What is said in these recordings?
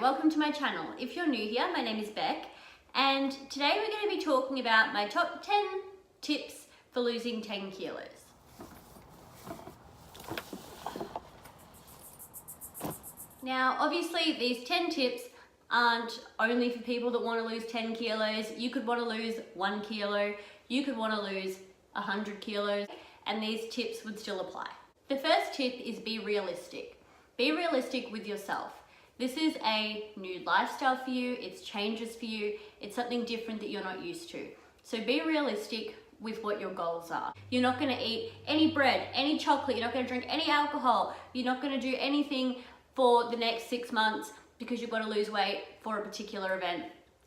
welcome to my channel. If you're new here, my name is Beck, and today we're going to be talking about my top 10 tips for losing 10 kilos. Now, obviously these 10 tips aren't only for people that want to lose 10 kilos. You could want to lose 1 kilo, you could want to lose 100 kilos, and these tips would still apply. The first tip is be realistic. Be realistic with yourself. This is a new lifestyle for you, it's changes for you, it's something different that you're not used to. So be realistic with what your goals are. You're not gonna eat any bread, any chocolate, you're not gonna drink any alcohol, you're not gonna do anything for the next 6 months because you've got to lose weight for a particular event.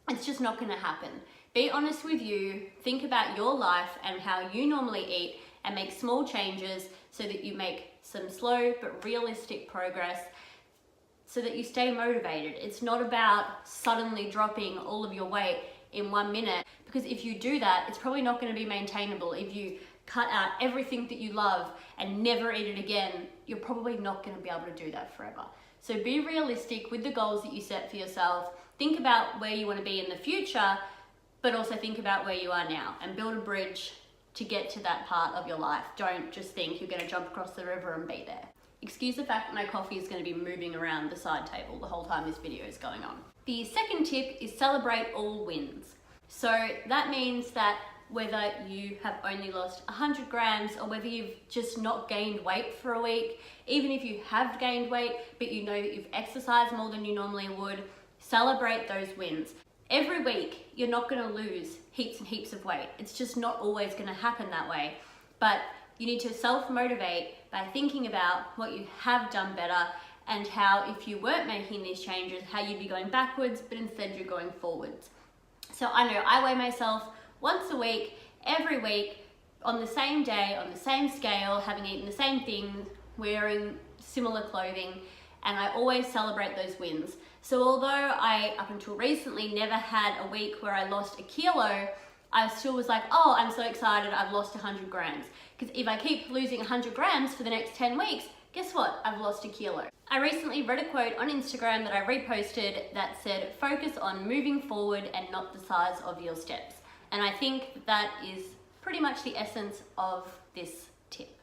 It's just not gonna happen. Be honest with you, think about your life and how you normally eat and make small changes so that you make some slow but realistic progress so that you stay motivated. It's not about suddenly dropping all of your weight in 1 minute, because if you do that, it's probably not going to be maintainable. If you cut out everything that you love and never eat it again, you're probably not going to be able to do that forever. So be realistic with the goals that you set for yourself. Think about where you want to be in the future, but also think about where you are now and build a bridge to get to that part of your life. Don't just think you're going to jump across the river and be there. Excuse the fact that my coffee is going to be moving around the side table the whole time this video is going on. The second tip is celebrate all wins. So that means that whether you have only lost 100 grams or whether you've just not gained weight for a week, even if you have gained weight but you know that you've exercised more than you normally would, celebrate those wins. Every week you're not going to lose heaps and heaps of weight. It's just not always going to happen that way. But you need to self-motivate by thinking about what you have done better and how, if you weren't making these changes, how you'd be going backwards, but instead you're going forwards. So I know I weigh myself once a week, every week, on the same day, on the same scale, having eaten the same things, wearing similar clothing, and I always celebrate those wins. So although I, up until recently, never had a week where I lost a kilo, I still was like, oh, I'm so excited, I've lost 100 grams. Because if I keep losing 100 grams for the next 10 weeks, guess what? I've lost a kilo. I recently read a quote on Instagram that I reposted that said, focus on moving forward and not the size of your steps. And I think that is pretty much the essence of this tip.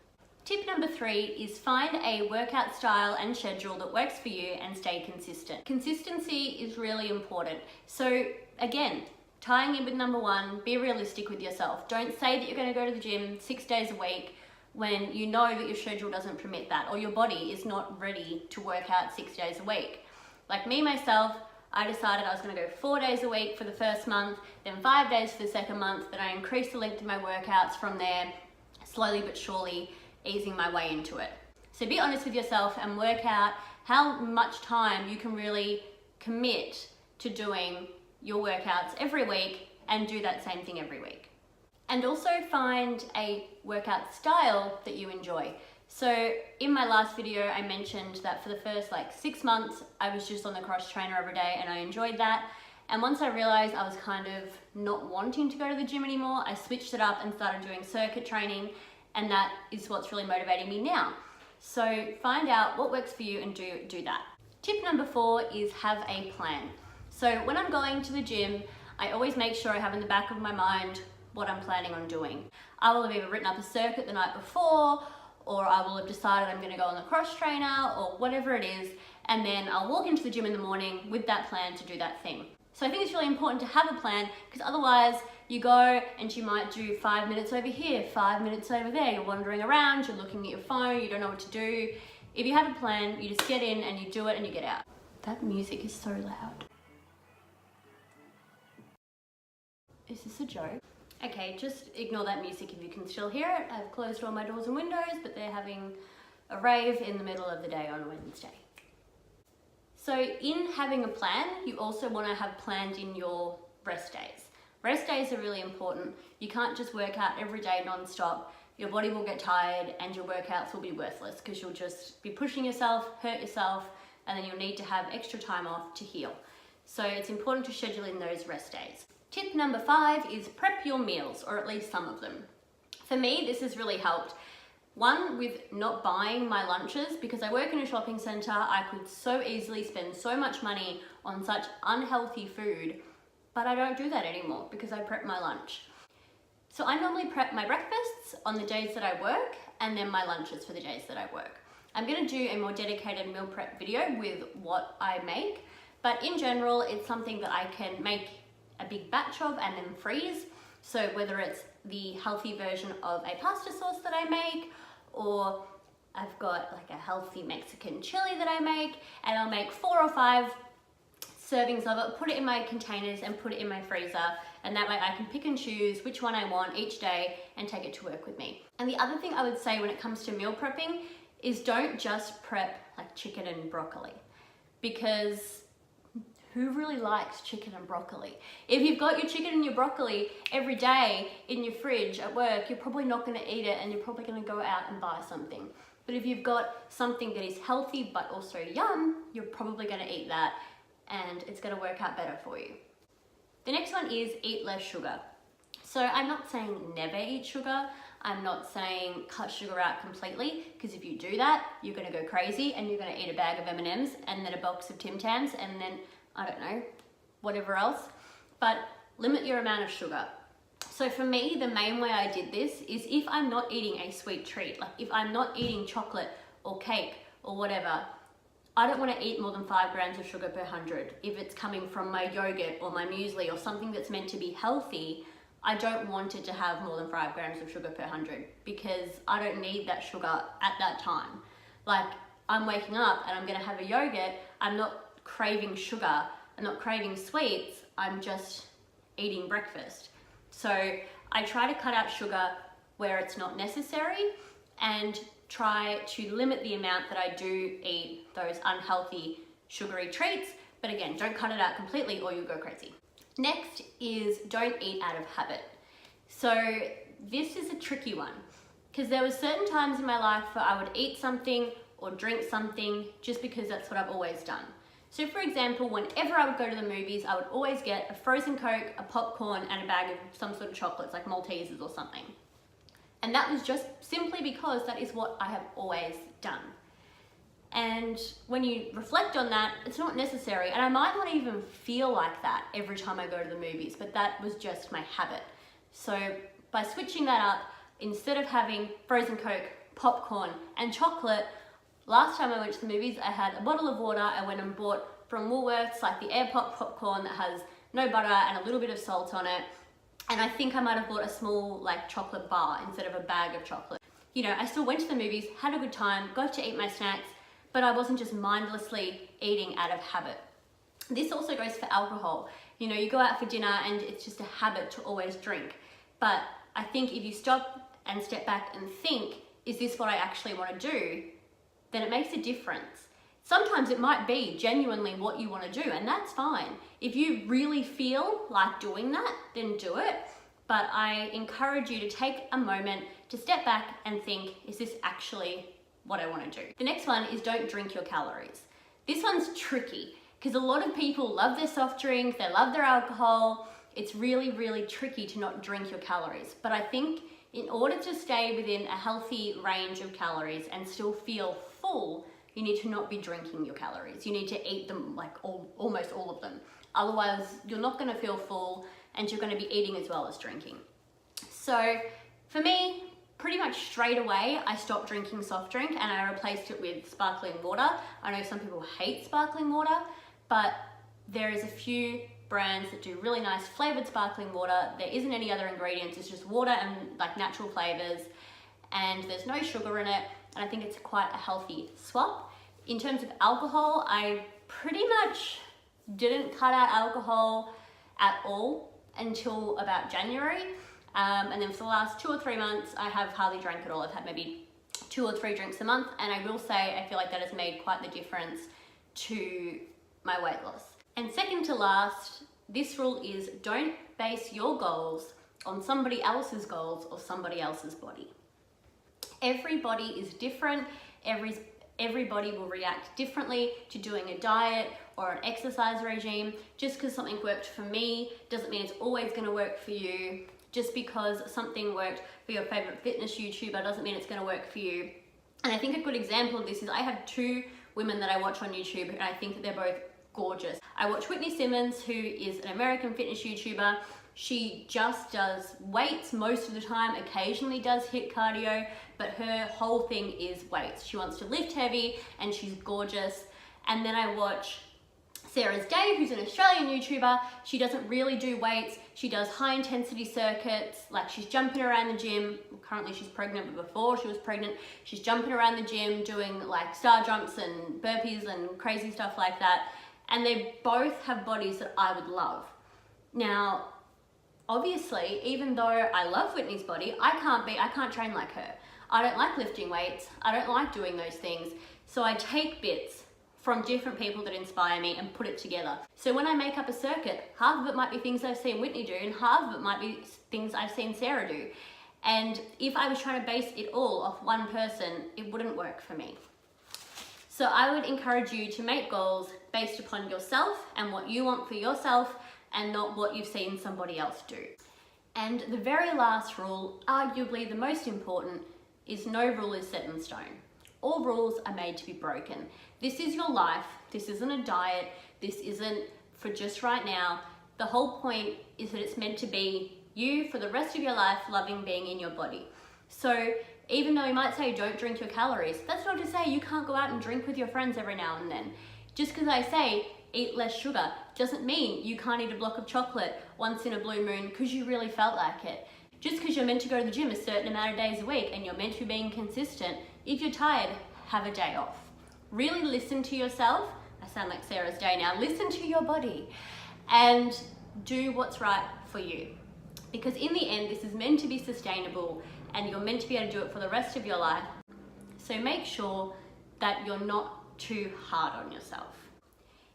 Tip number 3 is find a workout style and schedule that works for you and stay consistent. Consistency is really important. So again, tying in with number 1, be realistic with yourself. Don't say that you're going to go to the gym 6 days a week when you know that your schedule doesn't permit that, or your body is not ready to work out 6 days a week. Like me, myself, I decided I was going to go 4 days a week for the first month, then 5 days for the second month, then I increased the length of my workouts from there, slowly but surely easing my way into it. So be honest with yourself and work out how much time you can really commit to doing your workouts every week and do that same thing every week. And also find a workout style that you enjoy. So in my last video, I mentioned that for the first 6 months, I was just on the cross trainer every day and I enjoyed that. And once I realized I was kind of not wanting to go to the gym anymore, I switched it up and started doing circuit training, and that is what's really motivating me now. So find out what works for you and do that. Tip number 4 is have a plan. So when I'm going to the gym, I always make sure I have in the back of my mind what I'm planning on doing. I will have either written up a circuit the night before, or I will have decided I'm going to go on the cross trainer, or whatever it is, and then I'll walk into the gym in the morning with that plan to do that thing. So I think it's really important to have a plan, because otherwise you go and you might do 5 minutes over here, 5 minutes over there, you're wandering around, you're looking at your phone, you don't know what to do. If you have a plan, you just get in and you do it and you get out. That music is so loud. Is this a joke? Okay, just ignore that music if you can still hear it. I've closed all my doors and windows, but they're having a rave in the middle of the day on Wednesday. So in having a plan, you also want to have planned in your rest days. Rest days are really important. You can't just work out every day non-stop. Your body will get tired and your workouts will be worthless because you'll just be pushing yourself, hurt yourself, and then you'll need to have extra time off to heal. So it's important to schedule in those rest days. Tip number 5 is prep your meals, or at least some of them. For me, this has really helped. One, with not buying my lunches, because I work in a shopping centre, I could so easily spend so much money on such unhealthy food, but I don't do that anymore because I prep my lunch. So I normally prep my breakfasts on the days that I work and then my lunches for the days that I work. I'm going to do a more dedicated meal prep video with what I make, but in general, it's something that I can make a big batch of and then freeze. So whether it's the healthy version of a pasta sauce that I make, or I've got like a healthy Mexican chili that I make, and I'll make 4 or 5 servings of it, put it in my containers and put it in my freezer, and that way I can pick and choose which one I want each day and take it to work with me. And the other thing I would say when it comes to meal prepping is don't just prep like chicken and broccoli, because who really likes chicken and broccoli? If you've got your chicken and your broccoli every day in your fridge at work, you're probably not going to eat it and you're probably going to go out and buy something. But if you've got something that is healthy but also yum, you're probably going to eat that and it's going to work out better for you. The next one is eat less sugar. So I'm not saying never eat sugar. I'm not saying cut sugar out completely, because if you do that, you're going to go crazy and you're going to eat a bag of M&Ms and then a box of Tim Tams and then, I don't know, whatever else. But limit your amount of sugar. So for me, the main way I did this is if I'm not eating a sweet treat, like if I'm not eating chocolate or cake or whatever, I don't want to eat more than 5 grams of sugar per 100. If it's coming from my yogurt or my muesli or something that's meant to be healthy, I don't want it to have more than 5 grams of sugar per 100 because I don't need that sugar at that time. Like, I'm waking up and I'm going to have a yogurt, I'm not craving sugar, I'm not craving sweets, I'm just eating breakfast. So I try to cut out sugar where it's not necessary and try to limit the amount that I do eat those unhealthy sugary treats. But again, don't cut it out completely or you'll go crazy. Next is don't eat out of habit. So this is a tricky one because there were certain times in my life where I would eat something or drink something just because that's what I've always done. So for example, whenever I would go to the movies, I would always get a frozen Coke, a popcorn, and a bag of some sort of chocolates like Maltesers or something. And that was just simply because that is what I have always done. And when you reflect on that, it's not necessary. And I might not even feel like that every time I go to the movies, but that was just my habit. So by switching that up, instead of having frozen Coke, popcorn, and chocolate, last time I went to the movies, I had a bottle of water. I went and bought from Woolworths, like the Air Pop popcorn that has no butter and a little bit of salt on it. And I think I might have bought a small like chocolate bar instead of a bag of chocolate. You know, I still went to the movies, had a good time, got to eat my snacks, but I wasn't just mindlessly eating out of habit. This also goes for alcohol. You know, you go out for dinner and it's just a habit to always drink. But I think if you stop and step back and think, is this what I actually want to do? Then it makes a difference. Sometimes it might be genuinely what you want to do, and that's fine. If you really feel like doing that, then do it. But I encourage you to take a moment to step back and think, is this actually what I want to do? The next one is don't drink your calories. This one's tricky because a lot of people love their soft drink, they love their alcohol. It's really, really tricky to not drink your calories. But I think in order to stay within a healthy range of calories and still feel full, you need to not be drinking your calories. You need to eat them, like almost all of them. Otherwise, you're not going to feel full and you're going to be eating as well as drinking. So for me, pretty much straight away, I stopped drinking soft drink and I replaced it with sparkling water. I know some people hate sparkling water, but there is a few brands that do really nice flavored sparkling water. There isn't any other ingredients, it's just water and like natural flavors, and there's no sugar in it, and I think it's quite a healthy swap. In terms of alcohol, I pretty much didn't cut out alcohol at all until about January, and then for the last 2 or 3 months I have hardly drank at all. I've had maybe 2 or 3 drinks a month, and I will say I feel like that has made quite the difference to my weight loss. And second to last, this rule is don't base your goals on somebody else's goals or somebody else's body. Everybody is different. Everybody will react differently to doing a diet or an exercise regime. Just because something worked for me doesn't mean it's always going to work for you. Just because something worked for your favorite fitness YouTuber doesn't mean it's going to work for you. And I think a good example of this is I have two women that I watch on YouTube, and I think that they're both gorgeous. I watch Whitney Simmons, who is an American fitness YouTuber. She just does weights most of the time, occasionally does HIIT cardio, but her whole thing is weights. She wants to lift heavy and she's gorgeous. And then I watch Sarah's Day, who's an Australian YouTuber. She doesn't really do weights. She does high intensity circuits, like she's jumping around the gym. Currently she's pregnant, but before she was pregnant, she's jumping around the gym doing like star jumps and burpees and crazy stuff like that. And they both have bodies that I would love. Now, obviously, even though I love Whitney's body, I can't train like her. I don't like lifting weights. I don't like doing those things. So I take bits from different people that inspire me and put it together. So when I make up a circuit, half of it might be things I've seen Whitney do and half of it might be things I've seen Sarah do. And if I was trying to base it all off one person, it wouldn't work for me. So I would encourage you to make goals based upon yourself and what you want for yourself, and not what you've seen somebody else do. And the very last rule, arguably the most important, is no rule is set in stone. All rules are made to be broken. This is your life. This isn't a diet. This isn't for just right now. The whole point is that it's meant to be you for the rest of your life, loving being in your body. So even though you might say don't drink your calories, that's not to say you can't go out and drink with your friends every now and then. Just because I say eat less sugar doesn't mean you can't eat a block of chocolate once in a blue moon because you really felt like it. Just because you're meant to go to the gym a certain amount of days a week and you're meant to be being consistent, if you're tired, have a day off. Really listen to yourself. I sound like Sarah's Day now. Listen to your body and do what's right for you. Because in the end, this is meant to be sustainable and you're meant to be able to do it for the rest of your life. So make sure that you're not too hard on yourself.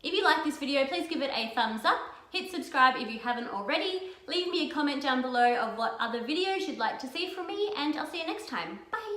If you like this video, please give it a thumbs up. Hit subscribe if you haven't already. Leave me a comment down below of what other videos you'd like to see from me, and I'll see you next time. Bye.